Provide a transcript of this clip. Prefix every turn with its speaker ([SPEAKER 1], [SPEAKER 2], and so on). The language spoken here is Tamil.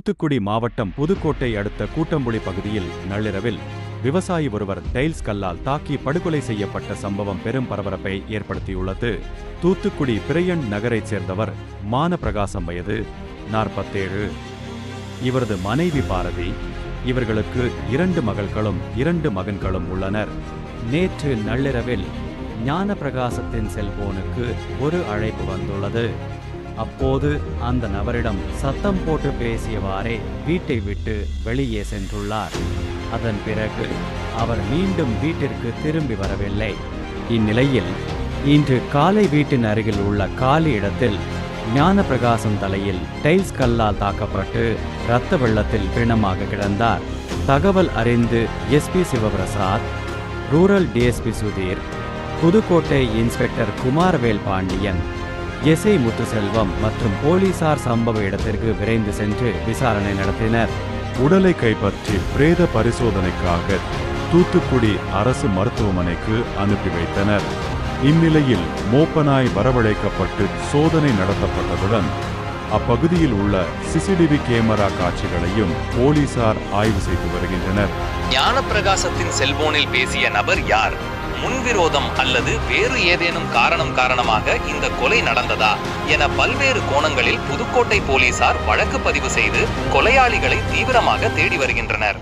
[SPEAKER 1] தூத்துக்குடி மாவட்டம் புதுக்கோட்டை அடுத்த கூட்டம்புளி பகுதியில் நள்ளிரவில் விவசாயி ஒருவர் டைல்ஸ் கல்லால் தாக்கி படுகொலை செய்யப்பட்ட சம்பவம் பெரும் பரபரப்பை ஏற்படுத்தியுள்ளது. தூத்துக்குடி பிரையண்ட் நகரைச் சேர்ந்தவர் மானப்பிரகாசம், வயது 47. இவரது மனைவி பாரதி. இவர்களுக்கு 2 மகள்களும் 2 மகன்களும் உள்ளனர். நேற்று நள்ளிரவில் ஞானப்பிரகாசத்தின் செல்போனுக்கு ஒரு அழைப்பு வந்துள்ளது. அப்போது அந்த நபரிடம் சத்தம் போட்டு பேசியவாறே வீட்டை விட்டு வெளியே சென்றுள்ளார். அதன் பிறகு அவர் மீண்டும் வீட்டிற்கு திரும்பி வரவில்லை. இந்நிலையில் இன்று காலை வீட்டின் அருகில் உள்ள காலி இடத்தில் ஞானப்பிரகாசம் தலையில் டைல்ஸ் கல்லால் தாக்கப்பட்டு இரத்த வெள்ளத்தில் பிணமாக கிடந்தார். தகவல் அறிந்து SP Sivaprasad, rural DSP Sudhir, Pudukkottai inspector Kumaravel Pandian, SI Muthuselvam மற்றும் போலீசார் சம்பவ இடத்திற்கு விரைந்து சென்று விசாரணை நடத்தினர்.
[SPEAKER 2] உடலை கைப்பற்றி பிரேத பரிசோதனைக்காக தூத்துக்குடி அரசு மருத்துவமனைக்கு அனுப்பி வைத்தனர். இந்நிலையில் மோப்பனாய் வரவழைக்கப்பட்டு சோதனை நடத்தப்பட்டதுடன் அப்பகுதியில் உள்ள சிசிடிவி கேமரா காட்சிகளையும் போலீசார் ஆய்வு செய்து வருகின்றனர்.
[SPEAKER 3] ஞானப்பிரகாசத்தின் செல்போனில் பேசிய நபர் யார்? முன்விரோதம் அல்லது வேறு ஏதேனும் காரணமாக இந்த கொலை நடந்ததா என பல்வேறு கோணங்களில் புதுக்கோட்டை போலீசார் வழக்கு பதிவு செய்து கொலையாளிகளை தீவிரமாக தேடி வருகின்றனர்.